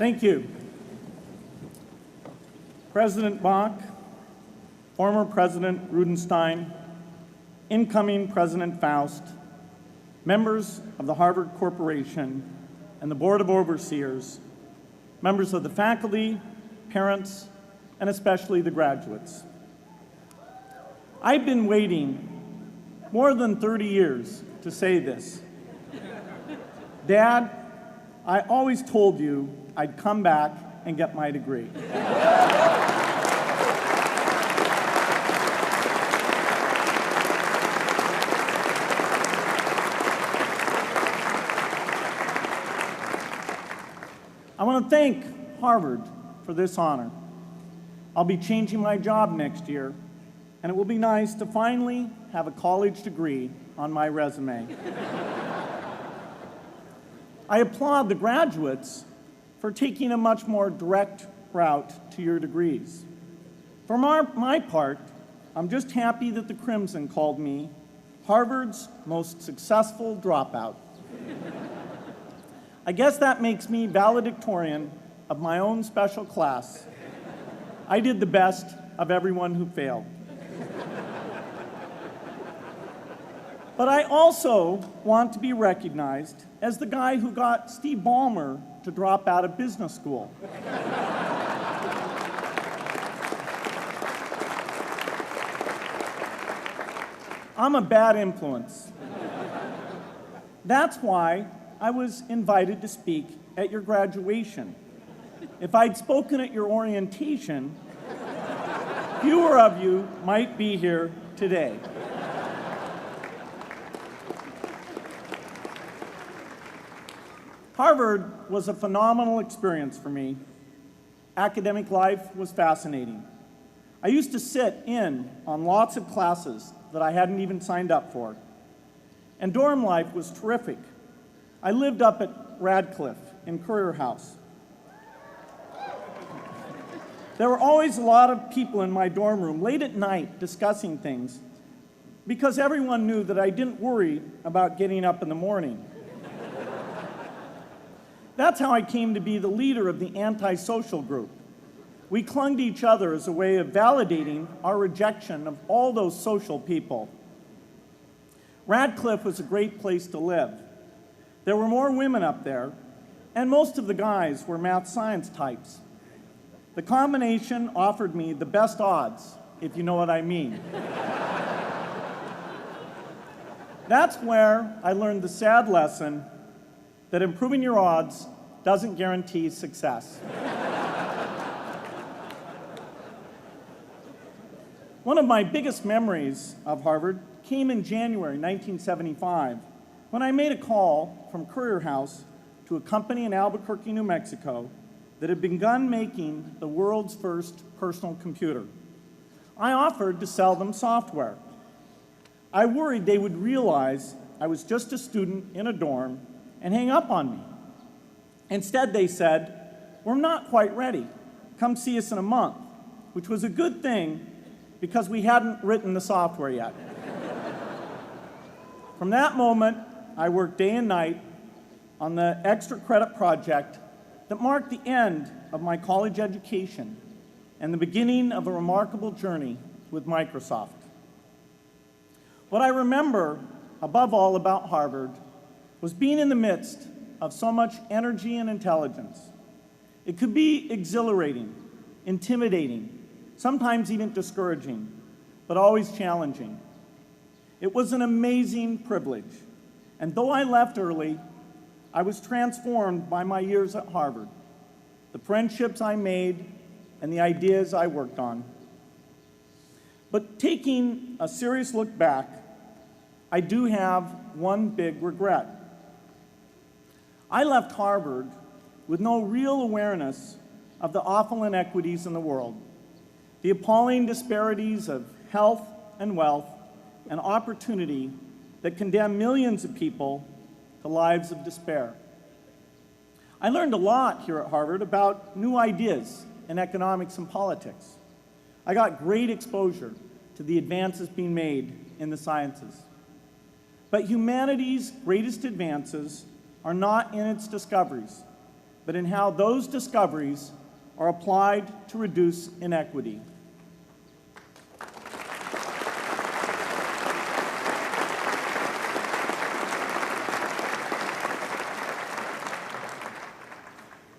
Thank you. President Bach, former President Rudenstein, incoming President Faust, members of the Harvard Corporation and the Board of Overseers, members of the faculty, parents, and especially the graduates. I've been waiting more than 30 years to say this. Dad, I always told you I'd come back and get my degree. I want to thank Harvard for this honor. I'll be changing my job next year, and it will be nice to finally have a college degree on my resume. I applaud the graduates for taking a much more direct route to your degrees. For my part, I'm just happy that the Crimson called me Harvard's most successful dropout. I guess that makes me valedictorian of my own special class. I did the best of everyone who failed. But I also want to be recognized as the guy who got Steve Ballmer to drop out of business school. I'm a bad influence. That's why I was invited to speak at your graduation. If I'd spoken at your orientation, fewer of you might be here today. Harvard was a phenomenal experience for me. Academic life was fascinating. I used to sit in on lots of classes that I hadn't even signed up for. And dorm life was terrific. I lived up at Radcliffe in Currier House. There were always a lot of people in my dorm room late at night discussing things because everyone knew that I didn't worry about getting up in the morning. That's how I came to be the leader of the antisocial group. We clung to each other as a way of validating our rejection of all those social people. Radcliffe was a great place to live. There were more women up there, and most of the guys were math science types. The combination offered me the best odds, if you know what I mean. That's where I learned the sad lesson that improving your odds doesn't guarantee success. One of my biggest memories of Harvard came in January 1975, when I made a call from Currier House to a company in Albuquerque, New Mexico, that had begun making the world's first personal computer. I offered to sell them software. I worried they would realize I was just a student in a dorm and hang up on me. Instead, they said, "We're not quite ready. Come see us in a month," which was a good thing because we hadn't written the software yet. From that moment, I worked day and night on the extra credit project that marked the end of my college education and the beginning of a remarkable journey with Microsoft. What I remember above all about Harvard was being in the midst of so much energy and intelligence. It could be exhilarating, intimidating, sometimes even discouraging, but always challenging. It was an amazing privilege, and though I left early, I was transformed by my years at Harvard, the friendships I made, and the ideas I worked on. But taking a serious look back, I do have one big regret. I left Harvard with no real awareness of the awful inequities in the world, the appalling disparities of health and wealth and opportunity that condemn millions of people to lives of despair. I learned a lot here at Harvard about new ideas in economics and politics. I got great exposure to the advances being made in the sciences. But humanity's greatest advances are not in its discoveries, but in how those discoveries are applied to reduce inequity.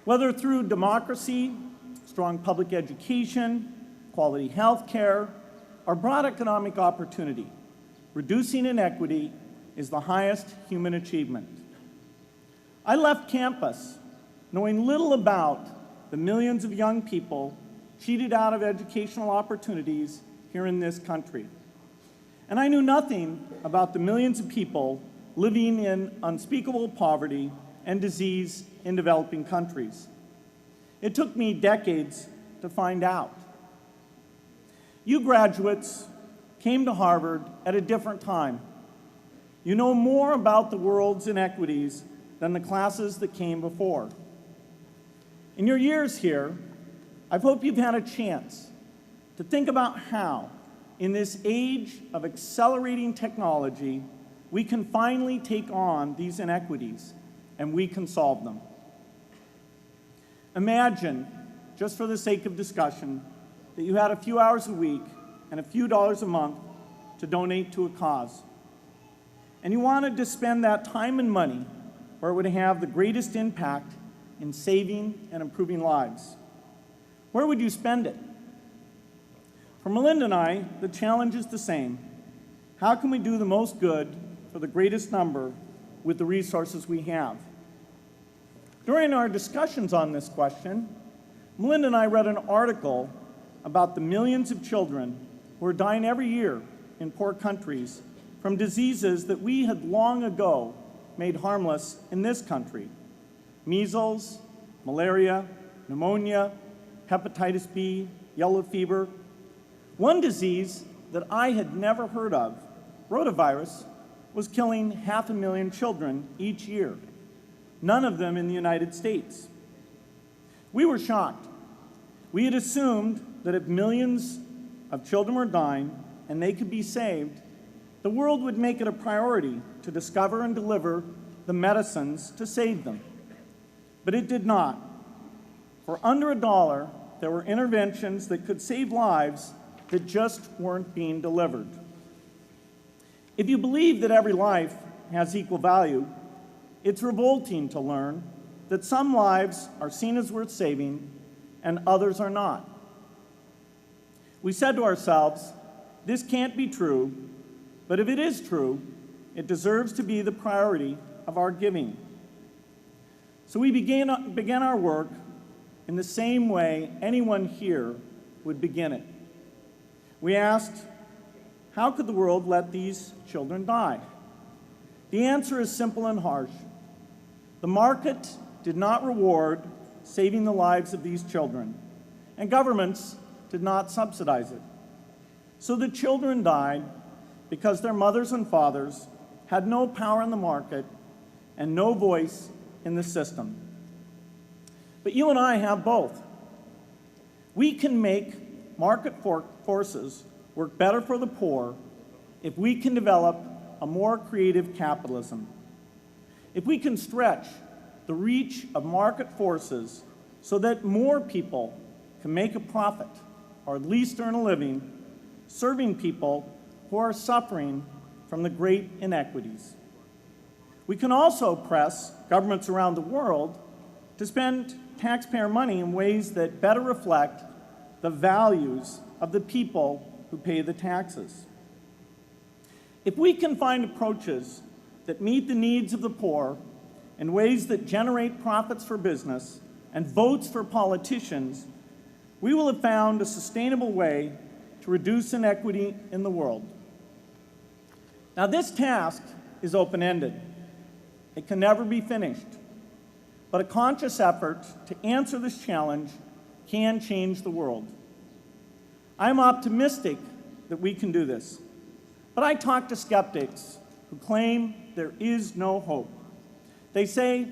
Whether through democracy, strong public education, quality health care, or broad economic opportunity, reducing inequity is the highest human achievement. I left campus knowing little about the millions of young people cheated out of educational opportunities here in this country. And I knew nothing about the millions of people living in unspeakable poverty and disease in developing countries. It took me decades to find out. You graduates came to Harvard at a different time. You know more about the world's inequities than the classes that came before. In your years here, I hope you've had a chance to think about how, in this age of accelerating technology, we can finally take on these inequities and we can solve them. Imagine, just for the sake of discussion, that you had a few hours a week and a few dollars a month to donate to a cause. And you wanted to spend that time and money where it would have the greatest impact in saving and improving lives. Where would you spend it? For Melinda and I, the challenge is the same. How can we do the most good for the greatest number with the resources we have? During our discussions on this question, Melinda and I read an article about the millions of children who are dying every year in poor countries from diseases that we had long ago made harmless in this country: measles, malaria, pneumonia, hepatitis B, yellow fever. One disease that I had never heard of, rotavirus, was killing 500,000 children each year, none of them in the United States. We were shocked. We had assumed that if millions of children were dying and they could be saved, the world would make it a priority to discover and deliver the medicines to save them. But it did not. For under $1, there were interventions that could save lives that just weren't being delivered. If you believe that every life has equal value, it's revolting to learn that some lives are seen as worth saving and others are not. We said to ourselves, this can't be true, but if it is true, it deserves to be the priority of our giving. So we began our work in the same way anyone here would begin it. We asked, how could the world let these children die? The answer is simple and harsh. The market did not reward saving the lives of these children, and governments did not subsidize it. So the children died because their mothers and fathers had no power in the market and no voice in the system. But you and I have both. We can make market forces work better for the poor if we can develop a more creative capitalism. If we can stretch the reach of market forces so that more people can make a profit, or at least earn a living, serving people who are suffering from the great inequities. We can also press governments around the world to spend taxpayer money in ways that better reflect the values of the people who pay the taxes. If we can find approaches that meet the needs of the poor in ways that generate profits for business and votes for politicians, we will have found a sustainable way to reduce inequity in the world. Now, this task is open-ended. It can never be finished. But a conscious effort to answer this challenge can change the world. I'm optimistic that we can do this. But I talk to skeptics who claim there is no hope. They say,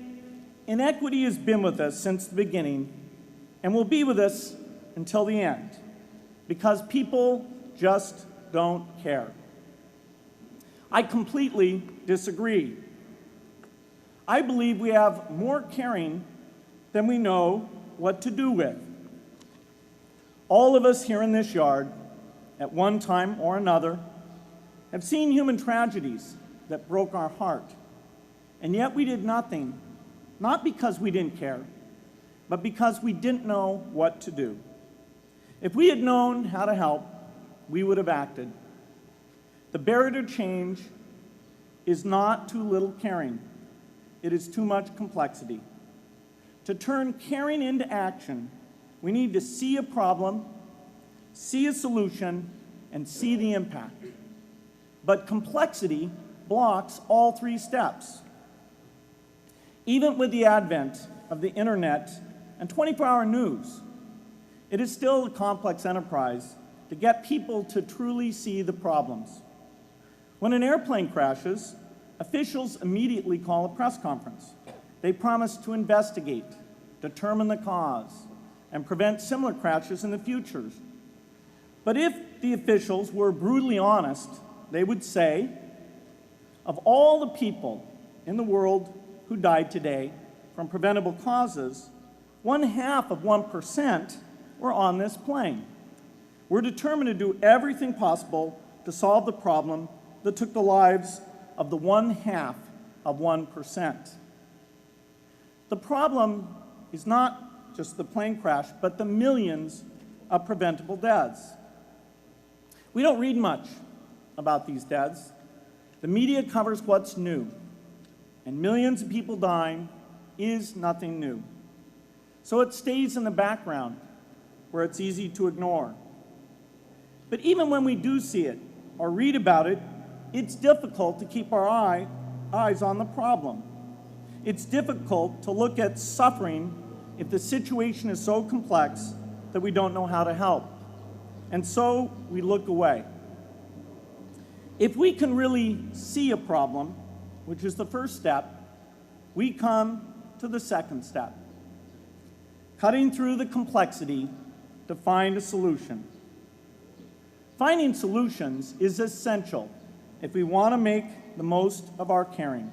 inequity has been with us since the beginning and will be with us until the end, because people just don't care. I completely disagree. I believe we have more caring than we know what to do with. All of us here in this yard, at one time or another, have seen human tragedies that broke our heart, and yet we did nothing, not because we didn't care, but because we didn't know what to do. If we had known how to help, we would have acted. The barrier to change is not too little caring. It is too much complexity. To turn caring into action, we need to see a problem, see a solution, and see the impact. But complexity blocks all three steps. Even with the advent of the internet and 24-hour news, it is still a complex enterprise to get people to truly see the problems. When an airplane crashes, officials immediately call a press conference. They promise to investigate, determine the cause, and prevent similar crashes in the future. But if the officials were brutally honest, they would say, of all the people in the world who died today from preventable causes, 0.5% were on this plane. We're determined to do everything possible to solve the problem that took the lives of the 0.5%. The problem is not just the plane crash, but the millions of preventable deaths. We don't read much about these deaths. The media covers what's new, and millions of people dying is nothing new. So it stays in the background where it's easy to ignore. But even when we do see it or read about it, it's difficult to keep our eyes on the problem. It's difficult to look at suffering if the situation is so complex that we don't know how to help. And so we look away. If we can really see a problem, which is the first step, we come to the second step, cutting through the complexity to find a solution. Finding solutions is essential if we want to make the most of our caring.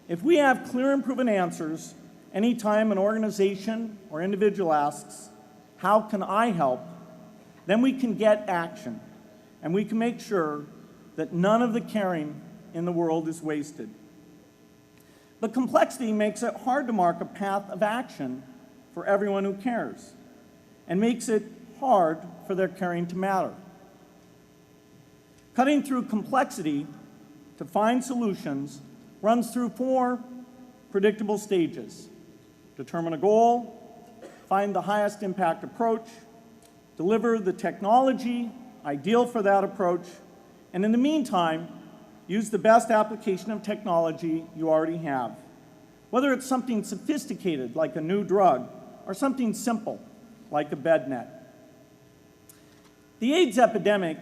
If we have clear and proven answers anytime an organization or individual asks, "How can I help?" then we can get action, and we can make sure that none of the caring in the world is wasted. But complexity makes it hard to mark a path of action for everyone who cares, and makes it hard for their caring to matter. Cutting through complexity to find solutions runs through 4 predictable stages. Determine a goal, find the highest impact approach, deliver the technology ideal for that approach, and in the meantime, use the best application of technology you already have. Whether it's something sophisticated like a new drug or something simple like a bed net. The AIDS epidemic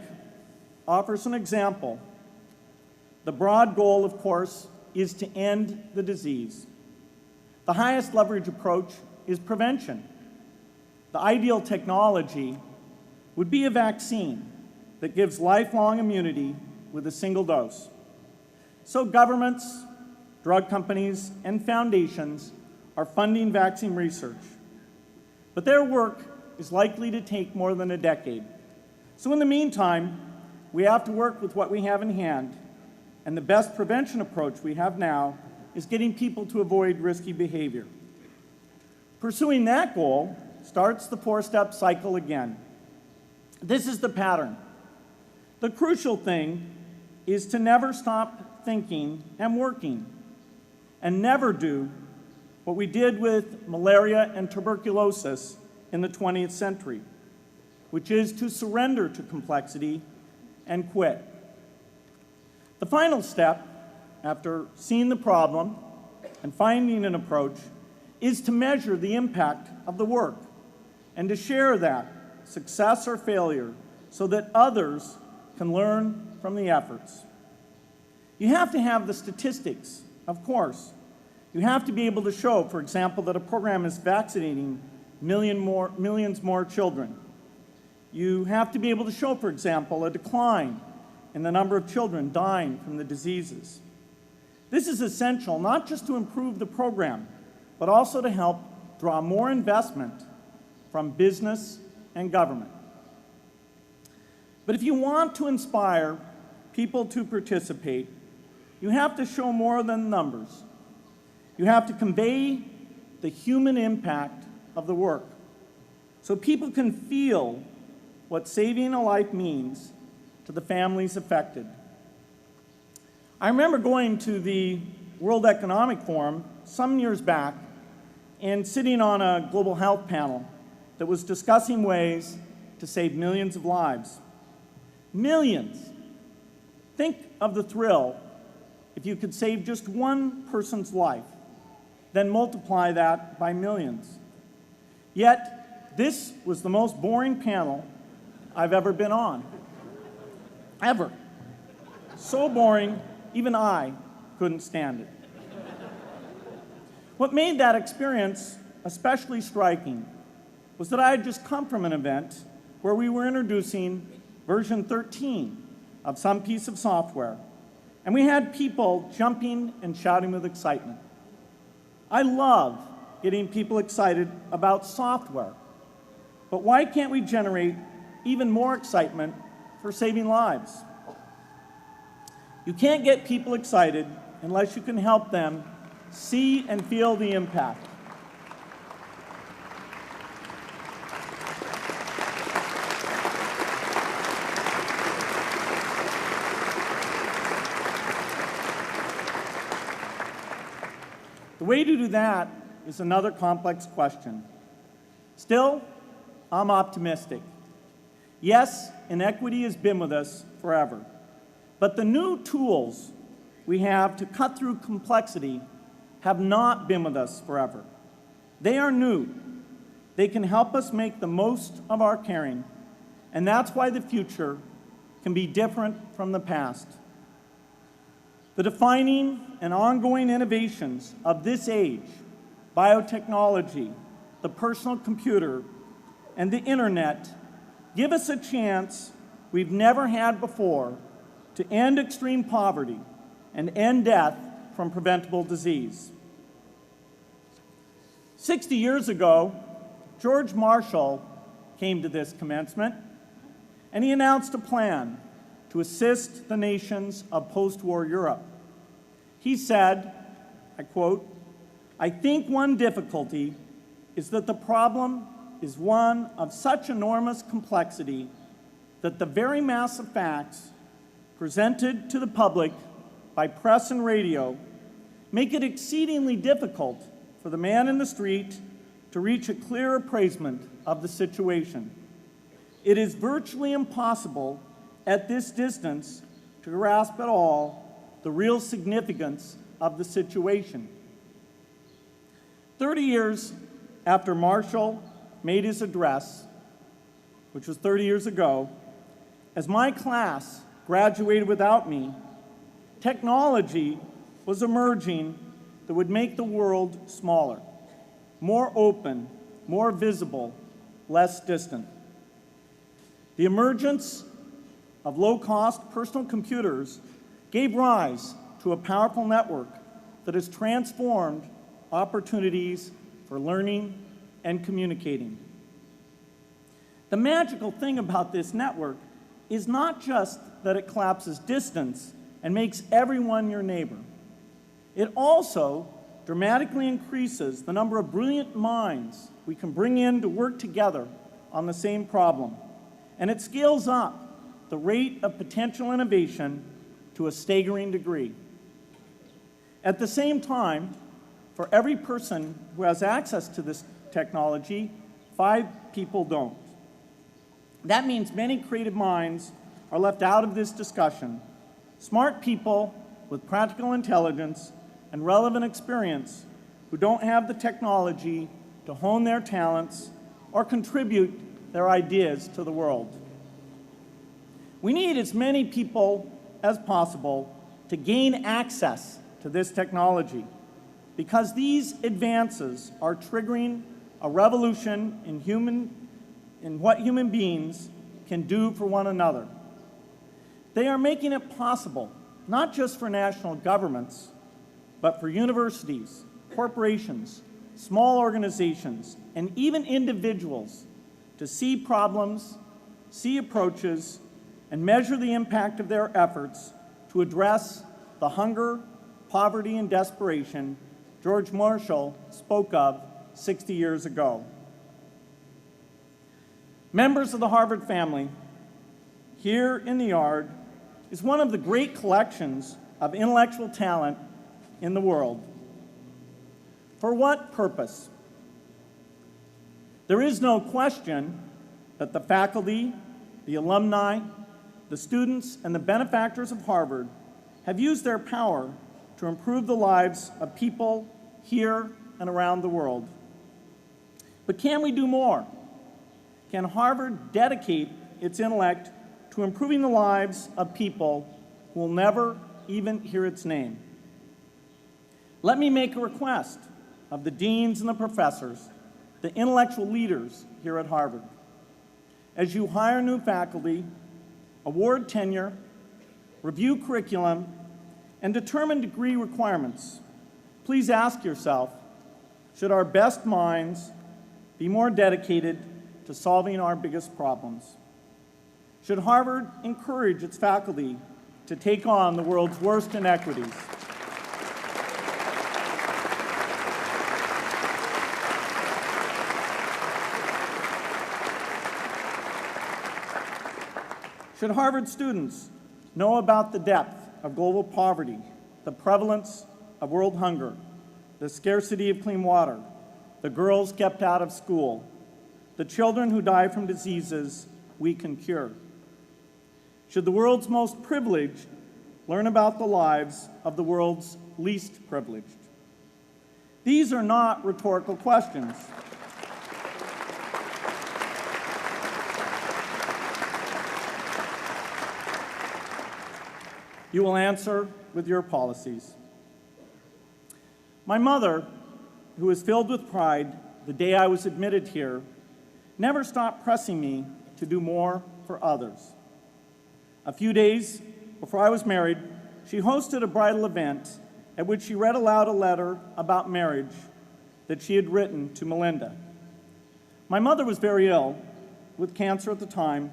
offers an example. The broad goal, of course, is to end the disease. The highest leverage approach is prevention. The ideal technology would be a vaccine that gives lifelong immunity with a single dose. So governments, drug companies, and foundations are funding vaccine research. But their work is likely to take more than a decade. So in the meantime, we have to work with what we have in hand, and the best prevention approach we have now is getting people to avoid risky behavior. Pursuing that goal starts the 4-step cycle again. This is the pattern. The crucial thing is to never stop thinking and working, and never do what we did with malaria and tuberculosis in the 20th century, which is to surrender to complexity and quit. The final step, after seeing the problem and finding an approach, is to measure the impact of the work and to share that, success or failure, so that others can learn from the efforts. You have to have the statistics, of course. You have to be able to show, for example, that a program is vaccinating millions more children. You have to be able to show, for example, a decline in the number of children dying from the diseases. This is essential not just to improve the program, but also to help draw more investment from business and government. But if you want to inspire people to participate, you have to show more than numbers. You have to convey the human impact of the work so people can feel what saving a life means to the families affected. I remember going to the World Economic Forum some years back and sitting on a global health panel that was discussing ways to save millions of lives. Millions. Think of the thrill if you could save just one person's life, then multiply that by millions. Yet, this was the most boring panel I've ever been on. Ever. So boring, even I couldn't stand it. What made that experience especially striking was that I had just come from an event where we were introducing version 13 of some piece of software, and we had people jumping and shouting with excitement. I love getting people excited about software, but why can't we generate even more excitement for saving lives? You can't get people excited unless you can help them see and feel the impact. The way to do that is another complex question. Still, I'm optimistic. Yes, inequity has been with us forever, but the new tools we have to cut through complexity have not been with us forever. They are new. They can help us make the most of our caring, and that's why the future can be different from the past. The defining and ongoing innovations of this age, biotechnology, the personal computer, and the internet, give us a chance we've never had before to end extreme poverty and end death from preventable disease. 60 years ago, George Marshall came to this commencement, and he announced a plan to assist the nations of post-war Europe. He said, I quote, "I think one difficulty is that the problem is one of such enormous complexity that the very massive facts presented to the public by press and radio make it exceedingly difficult for the man in the street to reach a clear appraisement of the situation. It is virtually impossible at this distance to grasp at all the real significance of the situation." 30 years after Marshall made his address, which was 30 years ago, as my class graduated without me, technology was emerging that would make the world smaller, more open, more visible, less distant. The emergence of low-cost personal computers gave rise to a powerful network that has transformed opportunities for learning and communicating. The magical thing about this network is not just that it collapses distance and makes everyone your neighbor. It also dramatically increases the number of brilliant minds we can bring in to work together on the same problem, and it scales up the rate of potential innovation to a staggering degree. At the same time, for every person who has access to this technology, 5 people don't. That means many creative minds are left out of this discussion. Smart people with practical intelligence and relevant experience who don't have the technology to hone their talents or contribute their ideas to the world. We need as many people as possible to gain access to this technology, because these advances are triggering a revolution in what human beings can do for one another. They are making it possible, not just for national governments, but for universities, corporations, small organizations, and even individuals to see problems, see approaches, and measure the impact of their efforts to address the hunger, poverty, and desperation George Marshall spoke of 60 years ago. Members of the Harvard family, here in the yard is one of the great collections of intellectual talent in the world. For what purpose? There is no question that the faculty, the alumni, the students, and the benefactors of Harvard have used their power to improve the lives of people here and around the world. But can we do more? Can Harvard dedicate its intellect to improving the lives of people who will never even hear its name? Let me make a request of the deans and the professors, the intellectual leaders here at Harvard. As you hire new faculty, award tenure, review curriculum, and determine degree requirements, please ask yourself, should our best minds be more dedicated to solving our biggest problems? Should Harvard encourage its faculty to take on the world's worst inequities? Should Harvard students know about the depth of global poverty, the prevalence of world hunger, the scarcity of clean water, the girls kept out of school, the children who die from diseases we can cure? Should the world's most privileged learn about the lives of the world's least privileged? These are not rhetorical questions. You will answer with your policies. My mother, who was filled with pride the day I was admitted here, never stopped pressing me to do more for others. A few days before I was married, she hosted a bridal event at which she read aloud a letter about marriage that she had written to Melinda. My mother was very ill with cancer at the time,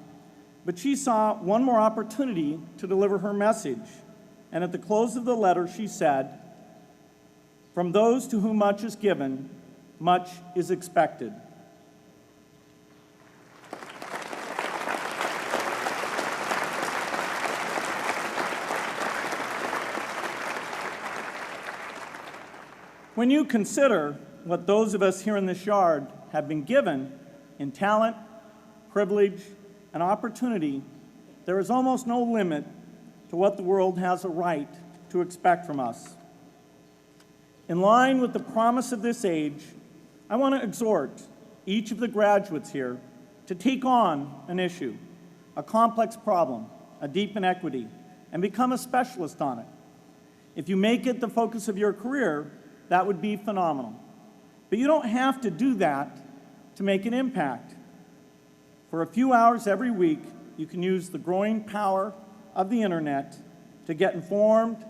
but she saw one more opportunity to deliver her message, and at the close of the letter she said, "From those to whom much is given, much is expected." When you consider what those of us here in this yard have been given in talent, privilege, and opportunity, there is almost no limit to what the world has a right to expect from us. In line with the promise of this age, I want to exhort each of the graduates here to take on an issue, a complex problem, a deep inequity, and become a specialist on it. If you make it the focus of your career, that would be phenomenal. But you don't have to do that to make an impact. For a few hours every week, you can use the growing power of the internet to get informed,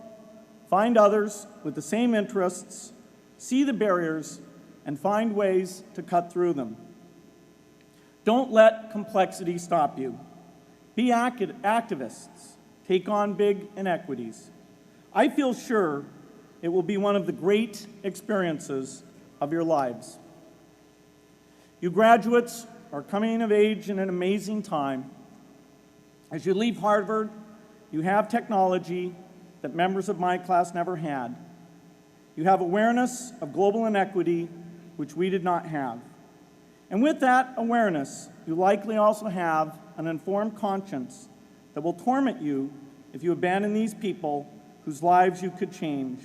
find others with the same interests, see the barriers, and find ways to cut through them. Don't let complexity stop you. Be activists. Take on big inequities. I feel sure it will be one of the great experiences of your lives. You graduates are coming of age in an amazing time. As you leave Harvard, you have technology that members of my class never had. You have awareness of global inequity, which we did not have. And with that awareness, you likely also have an informed conscience that will torment you if you abandon these people whose lives you could change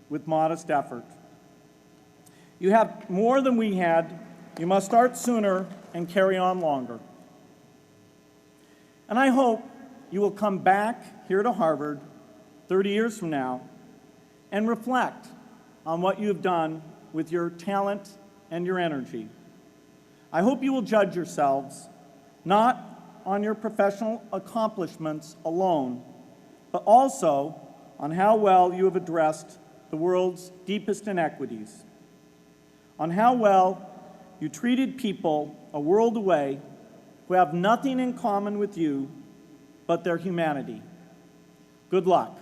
with modest effort. You have more than we had. You must start sooner and carry on longer. And I hope you will come back here to Harvard 30 years from now and reflect on what you have done with your talent and your energy. I hope you will judge yourselves not on your professional accomplishments alone, but also on how well you have addressed the world's deepest inequities. on how well you treated people a world away who have nothing in common with you but their humanity. Good luck.